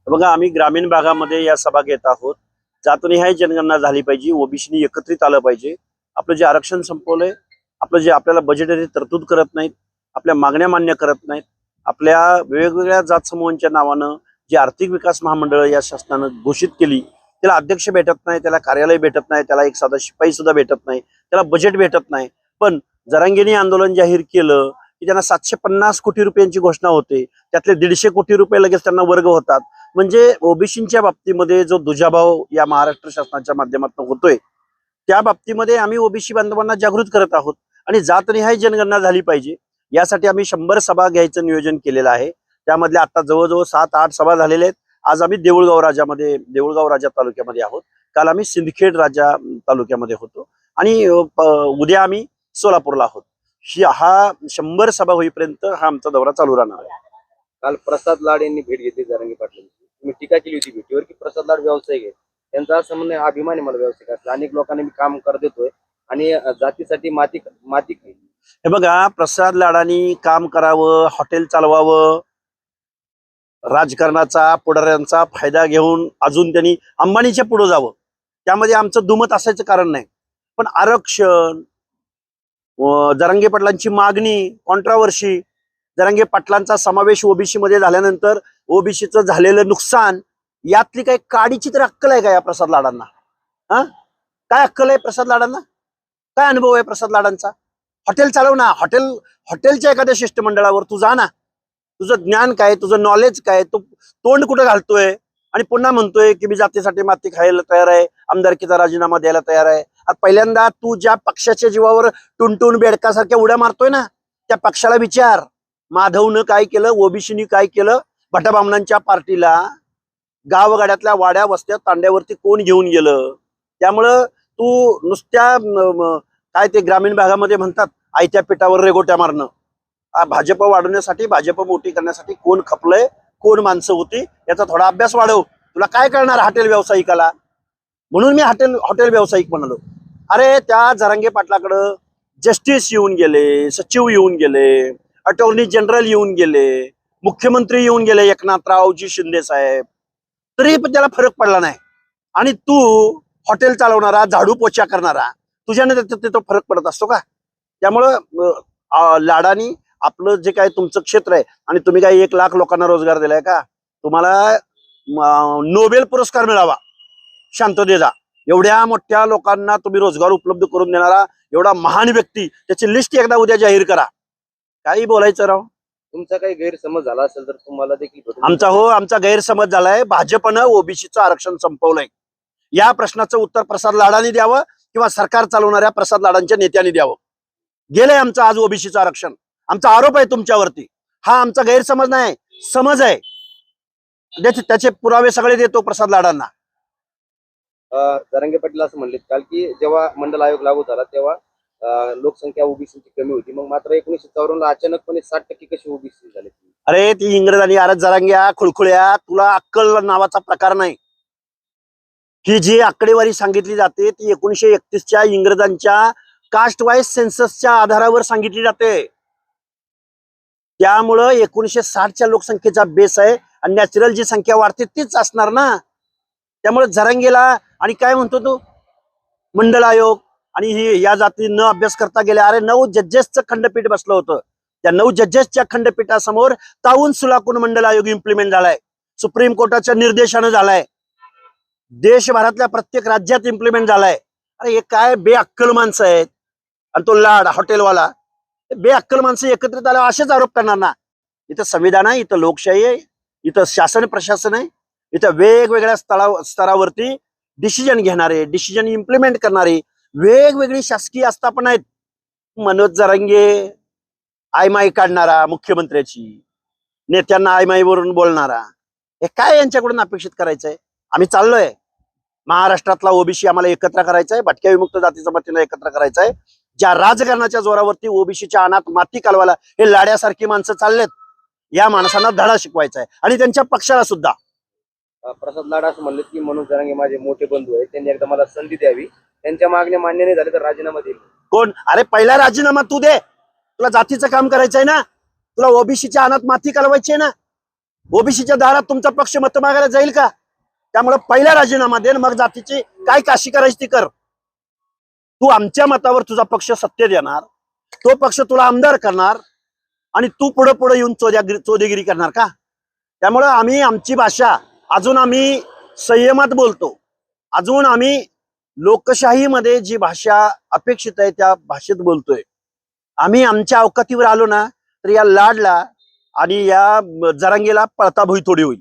बघा, आम्ही ग्रामीण भागामध्ये या सभा घेत आहोत. जातनिहाय जनगणना झाली पाहिजे, ओबीसीनी एकत्रित आलं पाहिजे. आपलं जे आरक्षण संपवलंय, आपलं जे आपल्याला बजेटरी तरतूद करत नाहीत, आपल्या मागण्या मान्य करत नाहीत, आपल्या वेगवेगळ्या जात समूहांच्या नावानं जी आर्थिक विकास महामंडळ या शासनानं घोषित केली, त्याला अध्यक्ष भेटत नाही, त्याला कार्यालय भेटत नाही, त्याला एक साधा शिपाई सुद्धा भेटत नाही, त्याला बजेट भेटत नाही. पण जरांगेंनी आंदोलन जाहीर केलं की त्यांना 750 कोटी रुपयांची घोषणा होते, त्यातले 150 कोटी रुपये लगेच त्यांना वर्ग होतात. म्हणजे ओबीसीच्या बाबतीमध्ये जो दुजाभाव या महाराष्ट्र शासनाच्या माध्यमातून होतोय, त्या बाबतीमध्ये आम्ही ओबीसी बांधवांना जागृत करत आहोत. आणि जातनिहाय जनगणना झाली पाहिजे यासाठी आम्ही 100 सभा घ्यायचं नियोजन केलेलं आहे. त्यामधल्या आता जवळजवळ 7-8 सभा झालेल्या आहेत. आज आम्ही देऊळगाव राजा तालुक्यामध्ये आहोत. काल आम्ही सिंदखेड राजा तालुक्यामध्ये होतो आणि उद्या आम्ही सोलापूरला आहोत. हा 100 सभा होईपर्यंत हा आमचा दौरा चालू राहणार आहे. काल प्रसाद लाड यांनी भेट घेतली जरांगे पाटलांची. तुम्ही टीका केली होती भेटीवर की प्रसाद लाड व्यावसायिक आहे. त्यांचा असं म्हणणं आहे, अभिमान आहे मला व्यावसायिक असं. अनेक लोकांना मी काम कर देतोय आणि जातीसाठी माती हे बघा, प्रसाद लाडांनी काम करावं, हॉटेल चालवावं, राजकारणाचा पुढाऱ्यांचा फायदा घेऊन अजून त्यांनी अंबानीच्या पुढे जावं, त्यामध्ये आमचं दुमत असायचं कारण नाही. पण आरक्षण, जरांगे पाटलांची मागणी, कॉन्ट्रावर्सी, जरांगे पाटलांचा समावेश ओबीसी मध्ये झाल्यानंतर ओबीसीचं झालेलं नुकसान, यातली काही काडीची तर अक्कल आहे का या प्रसाद लाडांना? हा, काय अक्कल आहे प्रसाद लाडांना? काय अनुभव आहे प्रसाद लाडांचा? हॉटेल चालव ना, हॉटेलच्या एखाद्या शिष्टमंडळावर तू जा ना. तुझं ज्ञान काय, तुझं नॉलेज काय, तू तोंड कुठं घालतोय आणि पुन्हा म्हणतोय की मी जातीसाठी माती खायला तयार आहे, आमदारकीचा राजीनामा द्यायला तयार आहे. पहिल्यांदा तू ज्या पक्षाच्या जीवावर टुनटुन बेडकासारख्या उड्या मारतोय ना, त्या पक्षाला विचार. माधवनं काय केलं, ओबीसीनी काय केलं? भटाबामणांच्या पार्टीला गावगाड्यातल्या वाड्या वस्त्या तांड्यावरती कोण घेऊन गेलं? त्यामुळं तू नुसत्या काय ते ग्रामीण भागामध्ये म्हणतात आयत्या पिठावर रेगोट्या मारणं. भाजप वाढवण्यासाठी, भाजप मोठी करण्यासाठी कोण खपलंय, कोण माणसं होती, याचा थोडा अभ्यास वाढव. तुला काय कळणार हॉटेल व्यावसायिकाला? म्हणून मी हॉटेल व्यावसायिक म्हणालो. अरे त्या जरांगे पाटलाकडं जस्टिस येऊन गेले, सचिव येऊन गेले, अटॉर्नी जनरल येऊन गेले, मुख्यमंत्री येऊन गेले, एकनाथरावजी शिंदे साहेब, तरी पण त्याला फरक पडला नाही. आणि तू हॉटेल चालवणारा, झाडू पोचा करणारा, तुझ्याने तो फरक पडत असतो का? त्यामुळं लाडानी आपलं जे काय तुमचं क्षेत्र आहे, आणि तुम्ही काय 1 लाख लोकांना रोजगार दिलाय का? तुम्हाला नोबेल पुरस्कार मिळावा शांततेचा. एवढ्या मोठ्या लोकांना तुम्ही रोजगार उपलब्ध करून देणारा एवढा महान व्यक्ती, त्याची लिस्ट एकदा उद्या जाहीर करा. काही बोलायचं राव. तुमचा काही गैरसमज झाला असेल तर तुम्हाला देखील आमचा गैरसमज झालाय. भाजपनं ओबीसीचं आरक्षण संपवलंय. या प्रश्नाचं उत्तर प्रसाद लाडांनी द्यावं किंवा सरकार चालवणाऱ्या प्रसाद लाडांच्या नेत्यांनी द्यावं. गेलंय आमचं आज ओबीसीचं आरक्षण. आमचा आरोप आहे तुमच्यावरती. हा आमचा गैरसमज नाही, समज आहे. त्याचे पुरावे सगळे देतो प्रसाद लाडांना. जरांगे पाटील असं म्हणले काल की जेव्हा मंडल आयोग लागू झाला तेव्हा लोकसंख्या ओबीसीची कमी होती, मग मात्र 1954 ला अचानकपणे 60% कशी ओबीसी झाली? अरे ती इंग्रजांनी, अरे जरांग्या खुळखुळ्या, तुला अक्कल नावाचा प्रकार नाही. ही जी आकडेवारी सांगितली जाते ती 1931च्या इंग्रजांच्या कास्ट वाईज सेन्ससच्या आधारावर सांगितली जाते. त्यामुळं 1960च्या लोकसंख्येचा बेस आहे आणि नॅचरल जी संख्या वाढते तीच असणार ना. त्यामुळे जरांगेला आणि काय म्हणतो तू मंडल आयोग आणि ही या जाती न अभ्यास करता गेल्या. अरे 9 जजेसचं खंडपीठ बसलं होतं. त्या 9 जजेसच्या खंडपीठासमोर ताऊन सुलाकून मंडल आयोग इम्प्लिमेंट झालाय. सुप्रीम कोर्टाच्या निर्देशानं झालाय. देशभरातल्या प्रत्येक राज्यात इम्प्लिमेंट झालाय. अरे हे काय बेअक्कल माणसं आहेत. आणि तो लाड हॉटेलवाला, बेअक्कल माणसं एकत्रित आल्यावर असेच आरोप करणार ना. इथं संविधान आहे, इथं लोकशाही आहे, इथं शासन प्रशासन आहे, इथं वेगवेगळ्या स्तरावरती डिसिजन घेणारे, डिसिजन इम्प्लिमेंट करणारे वेगवेगळी शासकीय आस्थापना आहेत. मनोज जरांगे आयमाई काढणारा मुख्यमंत्र्याची, नेत्यांना आयमाईवरून बोलणारा, हे काय यांच्याकडून अपेक्षित करायचंय? आम्ही चाललोय. महाराष्ट्रातला ओबीसी आम्हाला एकत्र करायचंय, भटक्या विमुक्त जाती जमातीला एकत्र करायचंय. ज्या राजकारणाच्या जोरावरती ओबीसीच्या अनाथ माती कालवायला हे लाड्यासारखी माणसं चाललेत, या माणसांना धडा शिकवायचा आहे आणि त्यांच्या पक्षाला सुद्धा. प्रसाद लाड असं म्हणले की मनोज जरांगे माझे मोठे बंधू आहेत, त्यांनी एकदा मला संधी द्यावी, त्यांच्या मागण्या मान्य नाही झाले तर राजीनामा देईल. कोण? अरे पहिला राजीनामा तू दे. तुला जातीचं काम करायचंय ना, तुला ओबीसीच्या अनाथ माती कालवायची आहे ना. ओबीसीच्या दारात तुमचा पक्ष मत मागायला जाईल का? त्यामुळे पहिला राजीनामा दे, मग जातीची काय काशी करायची ती कर. तू आमच्या मतावर तुझा पक्ष सत्तेत येणार, तो पक्ष तुला आमदार करणार आणि तू पुढे पुढे येऊन चोदेगिरी करणार का? त्यामुळं आम्ही आमची भाषा अजून आम्ही संयमात बोलतो. अजून आम्ही लोकशाहीमध्ये जी भाषा अपेक्षित आहे त्या भाषेत बोलतोय. आम्ही आमच्या अवकातीवर आलो ना तर या लाडला आणि या जरांगेला पळता भुई थोडी होईल.